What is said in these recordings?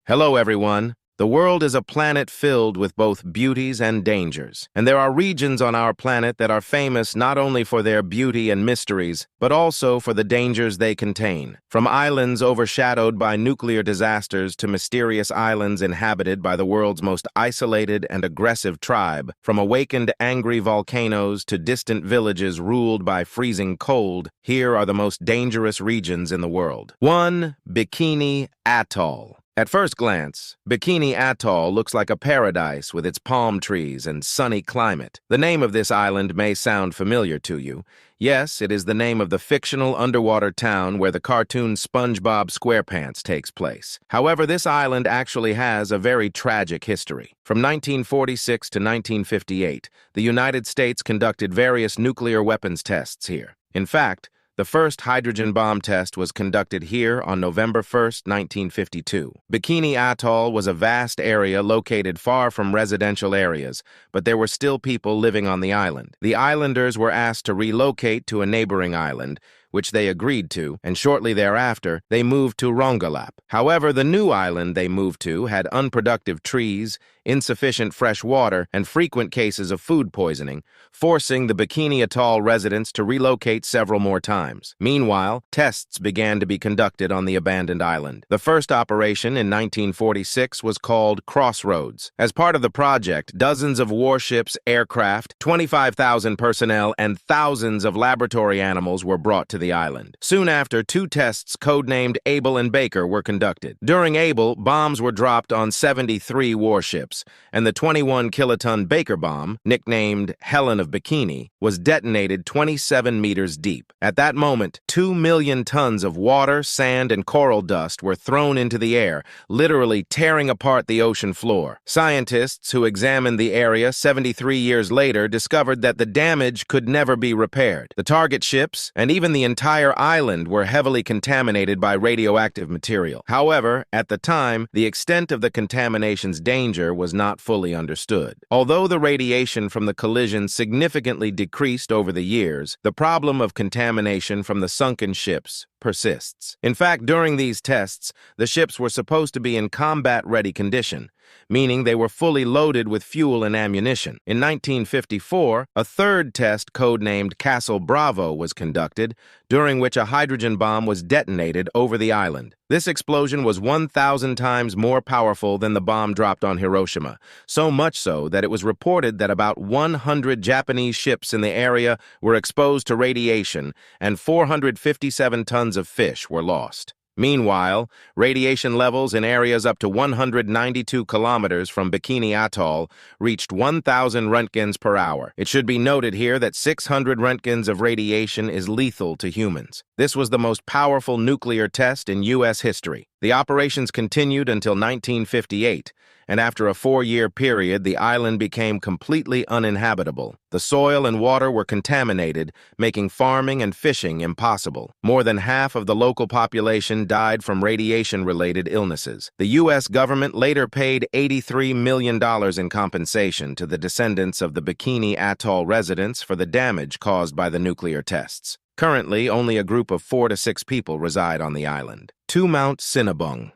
Hello, everyone. The world is a planet filled with both beauties and dangers. And there are regions on our planet that are famous not only for their beauty and mysteries, but also for the dangers they contain. From islands overshadowed by nuclear disasters to mysterious islands inhabited by the world's most isolated and aggressive tribe, from awakened angry volcanoes to distant villages ruled by freezing cold, here are the most dangerous regions in the world. 1. Bikini Atoll. At first glance, Bikini Atoll looks like a paradise with its palm trees and sunny climate. The name of this island may sound familiar to you. Yes, it is the name of the fictional underwater town where the cartoon SpongeBob SquarePants takes place. However, this island actually has a very tragic history. From 1946 to 1958, the United States conducted various nuclear weapons tests here. In fact, the first hydrogen bomb test was conducted here on November 1, 1952. Bikini Atoll was a vast area located far from residential areas, but there were still people living on the island. The islanders were asked to relocate to a neighboring island, which they agreed to, and shortly thereafter, they moved to Rongelap. However, the new island they moved to had unproductive trees, insufficient fresh water, and frequent cases of food poisoning, forcing the Bikini Atoll residents to relocate several more times. Meanwhile, tests began to be conducted on the abandoned island. The first operation in 1946 was called Crossroads. As part of the project, dozens of warships, aircraft, 25,000 personnel, and thousands of laboratory animals were brought to the island. Soon after, 2 tests codenamed Able and Baker were conducted. During Able, bombs were dropped on 73 warships, and the 21-kiloton Baker bomb, nicknamed Helen of Bikini, was detonated 27 meters deep. At that moment, 2 million tons of water, sand, and coral dust were thrown into the air, literally tearing apart the ocean floor. Scientists who examined the area 73 years later discovered that the damage could never be repaired. The target ships, and even the entire island, were heavily contaminated by radioactive material. However, at the time, the extent of the contamination's danger was not fully understood. Although the radiation from the collision significantly decreased over the years, the problem of contamination from the sunken ships persists. In fact, during these tests, the ships were supposed to be in combat-ready condition, meaning they were fully loaded with fuel and ammunition. In 1954, a third test codenamed Castle Bravo was conducted, during which a hydrogen bomb was detonated over the island. This explosion was 1,000 times more powerful than the bomb dropped on Hiroshima, so much so that it was reported that about 100 Japanese ships in the area were exposed to radiation and 457 tons of fish were lost. Meanwhile, radiation levels in areas up to 192 kilometers from Bikini Atoll reached 1,000 roentgens per hour. It should be noted here that 600 roentgens of radiation is lethal to humans. This was the most powerful nuclear test in U.S. history. The operations continued until 1958, and after a 4-year period, the island became completely uninhabitable. The soil and water were contaminated, making farming and fishing impossible. More than half of the local population died from radiation-related illnesses. The U.S. government later paid $83 million in compensation to the descendants of the Bikini Atoll residents for the damage caused by the nuclear tests. Currently, only a group of 4 to 6 people reside on the island. 2. Mount Sinabung.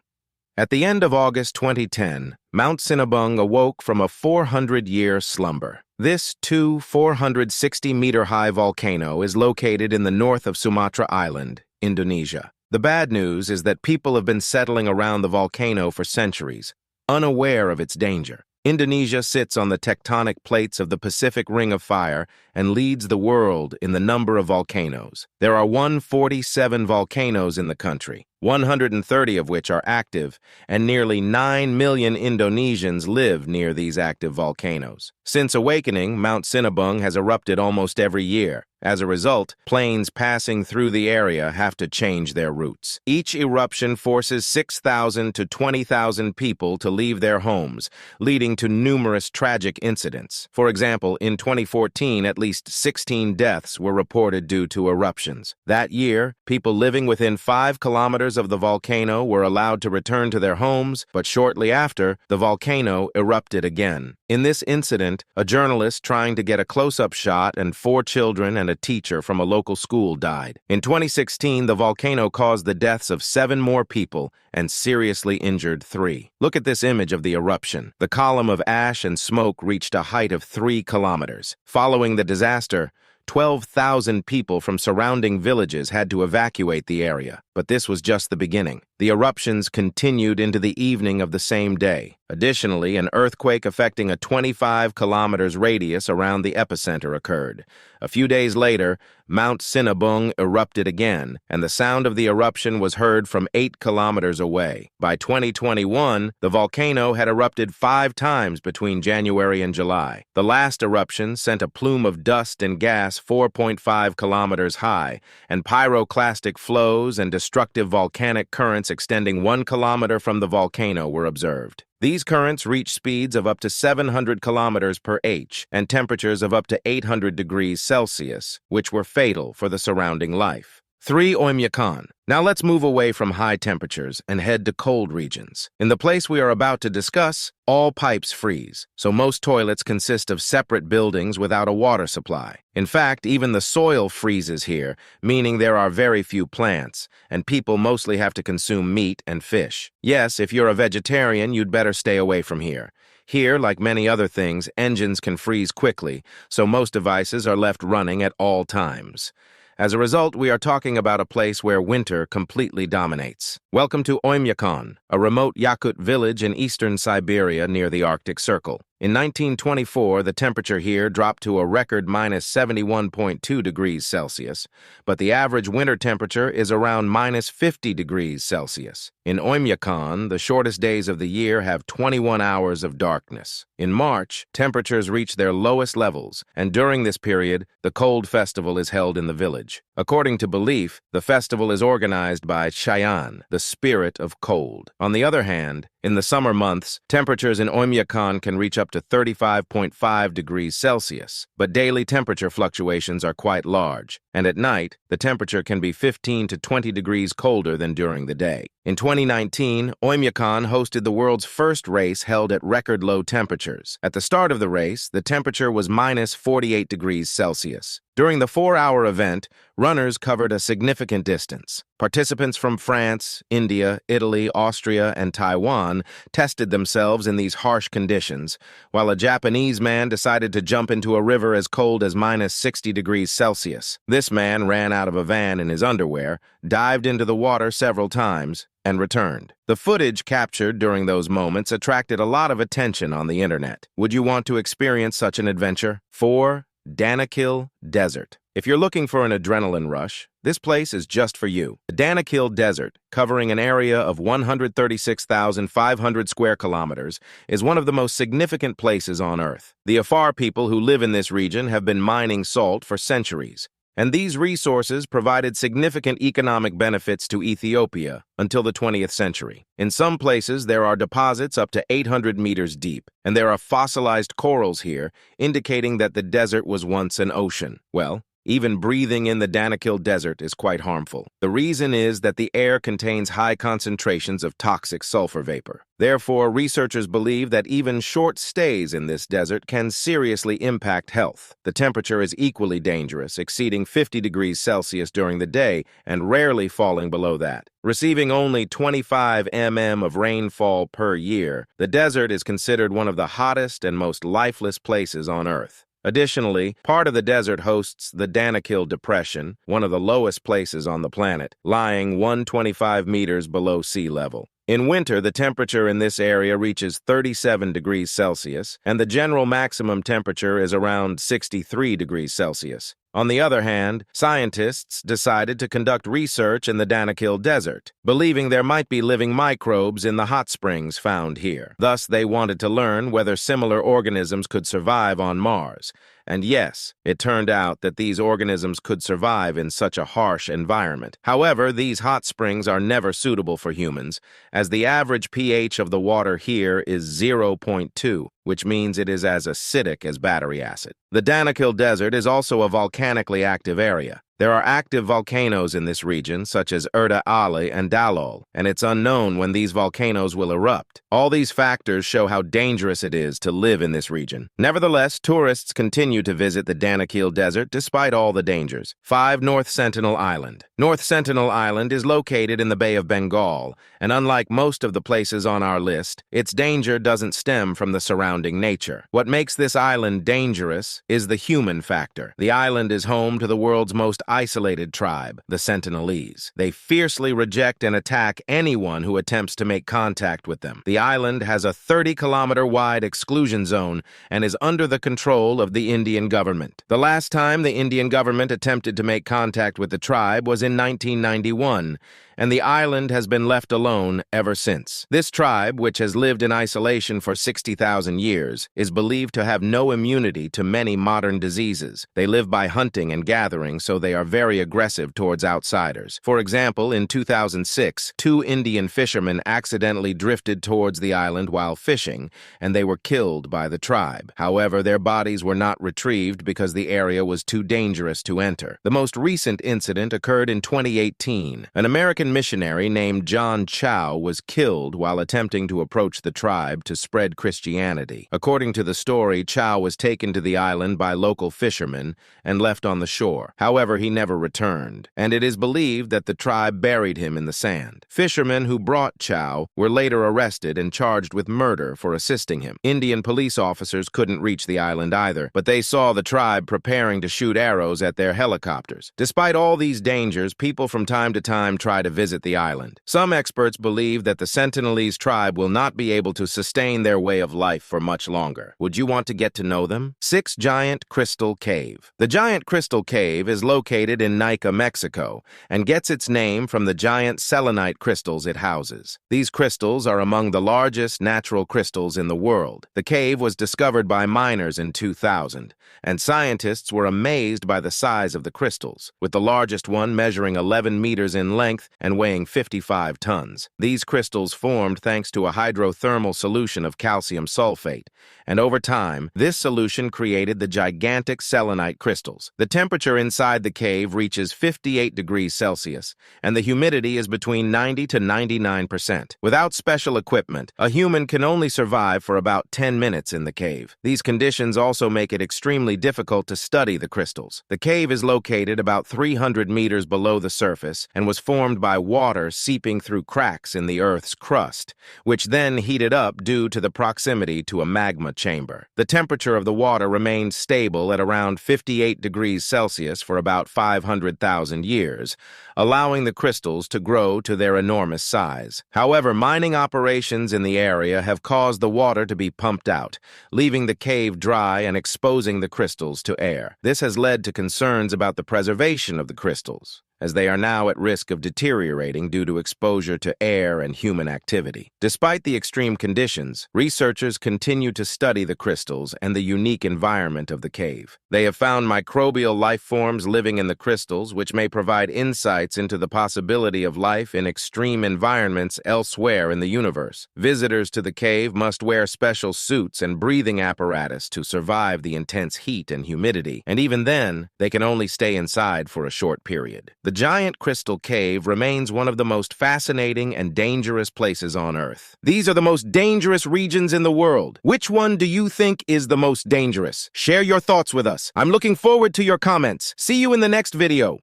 At the end of August 2010, Mount Sinabung awoke from a 400-year slumber. This 460-meter-high volcano is located in the north of Sumatra Island, Indonesia. The bad news is that people have been settling around the volcano for centuries, unaware of its danger. Indonesia sits on the tectonic plates of the Pacific Ring of Fire and leads the world in the number of volcanoes. There are 147 volcanoes in the country, 130 of which are active, and nearly 9 million Indonesians live near these active volcanoes. Since awakening, Mount Sinabung has erupted almost every year. As a result, planes passing through the area have to change their routes. Each eruption forces 6,000 to 20,000 people to leave their homes, leading to numerous tragic incidents. For example, in 2014, at least 16 deaths were reported due to eruptions. That year, people living within 5 kilometers survivors of the volcano were allowed to return to their homes, but shortly after, the volcano erupted again. In this incident, a journalist trying to get a close-up shot and 4 children and a teacher from a local school died. In 2016, the volcano caused the deaths of 7 more people and seriously injured 3. Look at this image of the eruption. The column of ash and smoke reached a height of 3 kilometers. Following the disaster, 12,000 people from surrounding villages had to evacuate the area. But this was just the beginning. The eruptions continued into the evening of the same day. Additionally, an earthquake affecting a 25 kilometers radius around the epicenter occurred. A few days later, Mount Sinabung erupted again, and the sound of the eruption was heard from 8 kilometers away. By 2021, the volcano had erupted 5 times between January and July. The last eruption sent a plume of dust and gas 4.5 kilometers high, and pyroclastic flows and destructive volcanic currents extending 1 kilometer from the volcano were observed. These currents reach speeds of up to 700 kilometers per h and temperatures of up to 800 degrees Celsius, which were fatal for the surrounding life. 3. Oymyakon. Now let's move away from high temperatures and head to cold regions. In the place we are about to discuss, all pipes freeze, so most toilets consist of separate buildings without a water supply. In fact, even the soil freezes here, meaning there are very few plants, and people mostly have to consume meat and fish. Yes, if you're a vegetarian, you'd better stay away from here. Here, like many other things, engines can freeze quickly, so most devices are left running at all times. As a result, we are talking about a place where winter completely dominates. Welcome to Oymyakon, a remote Yakut village in eastern Siberia near the Arctic Circle. In 1924, the temperature here dropped to a record minus 71.2 degrees Celsius, but the average winter temperature is around minus 50 degrees Celsius. In Oymyakon, the shortest days of the year have 21 hours of darkness. In March, temperatures reach their lowest levels, and during this period, the Cold Festival is held in the village. According to belief, the festival is organized by Cheyenne, the spirit of cold. On the other hand, in the summer months, temperatures in Oymyakon can reach up to 35.5 degrees Celsius, but daily temperature fluctuations are quite large, and at night, the temperature can be 15 to 20 degrees colder than during the day. In 2019, Oymyakon hosted the world's first race held at record low temperatures. At the start of the race, the temperature was minus 48 degrees Celsius. During the 4-hour event, runners covered a significant distance. Participants from France, India, Italy, Austria, and Taiwan tested themselves in these harsh conditions, while a Japanese man decided to jump into a river as cold as minus 60 degrees Celsius. This man ran out of a van in his underwear, dived into the water several times, and returned. The footage captured during those moments attracted a lot of attention on the internet. Would you want to experience such an adventure? 4. Danakil Desert. If you're looking for an adrenaline rush, this place is just for you. The Danakil Desert, covering an area of 136,500 square kilometers, is one of the most significant places on Earth. The Afar people who live in this region have been mining salt for centuries, and these resources provided significant economic benefits to Ethiopia until the 20th century. In some places, there are deposits up to 800 meters deep, and there are fossilized corals here, indicating that the desert was once an ocean. Well, even breathing in the Danakil Desert is quite harmful. The reason is that the air contains high concentrations of toxic sulfur vapor. Therefore, researchers believe that even short stays in this desert can seriously impact health. The temperature is equally dangerous, exceeding 50 degrees Celsius during the day and rarely falling below that. Receiving only 25 mm of rainfall per year, the desert is considered one of the hottest and most lifeless places on Earth. Additionally, part of the desert hosts the Danakil Depression, one of the lowest places on the planet, lying 125 meters below sea level. In winter, the temperature in this area reaches 37 degrees Celsius, and the general maximum temperature is around 63 degrees Celsius. On the other hand, scientists decided to conduct research in the Danakil Desert, believing there might be living microbes in the hot springs found here. Thus, they wanted to learn whether similar organisms could survive on Mars. And yes, it turned out that these organisms could survive in such a harsh environment. However, these hot springs are never suitable for humans, as the average pH of the water here is 0.2, which means it is as acidic as battery acid. The Danakil Desert is also a volcanically active area. There are active volcanoes in this region, such as Erta Ali and Dalol, and it's unknown when these volcanoes will erupt. All these factors show how dangerous it is to live in this region. Nevertheless, tourists continue to visit the Danakil Desert despite all the dangers. 5. North Sentinel Island. North Sentinel Island is located in the Bay of Bengal, and unlike most of the places on our list, its danger doesn't stem from the surrounding nature. What makes this island dangerous is the human factor. The island is home to the world's most isolated tribe, the Sentinelese. They fiercely reject and attack anyone who attempts to make contact with them. The island has a 30-kilometer-wide exclusion zone and is under the control of the Indian government. The last time the Indian government attempted to make contact with the tribe was in 1991, and the island has been left alone ever since. This tribe, which has lived in isolation for 60,000 years, is believed to have no immunity to many modern diseases. They live by hunting and gathering, so they are very aggressive towards outsiders. For example, in 2006, 2 Indian fishermen accidentally drifted towards the island while fishing, and they were killed by the tribe. However, their bodies were not retrieved because the area was too dangerous to enter. The most recent incident occurred in 2018. An American missionary named John Chow was killed while attempting to approach the tribe to spread Christianity. According to the story, Chow was taken to the island by local fishermen and left on the shore. However, he never returned, and it is believed that the tribe buried him in the sand. Fishermen who brought Chow were later arrested and charged with murder for assisting him. Indian police officers couldn't reach the island either, but they saw the tribe preparing to shoot arrows at their helicopters. Despite all these dangers, people from time to time try to visit the island. Some experts believe that the Sentinelese tribe will not be able to sustain their way of life for much longer. Would you want to get to know them? 6. Giant Crystal Cave. The Giant Crystal Cave is located in Nica, Mexico, and gets its name from the giant selenite crystals it houses. These crystals are among the largest natural crystals in the world. The cave was discovered by miners in 2000, and scientists were amazed by the size of the crystals, with the largest one measuring 11 meters in length and weighing 55 tons. These crystals formed thanks to a hydrothermal solution of calcium sulfate, and over time, this solution created the gigantic selenite crystals. The temperature inside the cave reaches 58 degrees Celsius, and the humidity is between 90 to 99%. Without special equipment, a human can only survive for about 10 minutes in the cave. These conditions also make it extremely difficult to study the crystals. The cave is located about 300 meters below the surface and was formed by water seeping through cracks in the Earth's crust, which then heated up due to the proximity to a magma chamber. The temperature of the water remained stable at around 58 degrees Celsius for about 500,000 years, allowing the crystals to grow to their enormous size. However, mining operations in the area have caused the water to be pumped out, leaving the cave dry and exposing the crystals to air. This has led to concerns about the preservation of the crystals, as they are now at risk of deteriorating due to exposure to air and human activity. Despite the extreme conditions, researchers continue to study the crystals and the unique environment of the cave. They have found microbial life forms living in the crystals, which may provide insights into the possibility of life in extreme environments elsewhere in the universe. Visitors to the cave must wear special suits and breathing apparatus to survive the intense heat and humidity, and even then, they can only stay inside for a short period. The Giant Crystal Cave remains one of the most fascinating and dangerous places on Earth. These are the most dangerous regions in the world. Which one do you think is the most dangerous? Share your thoughts with us. I'm looking forward to your comments. See you in the next video.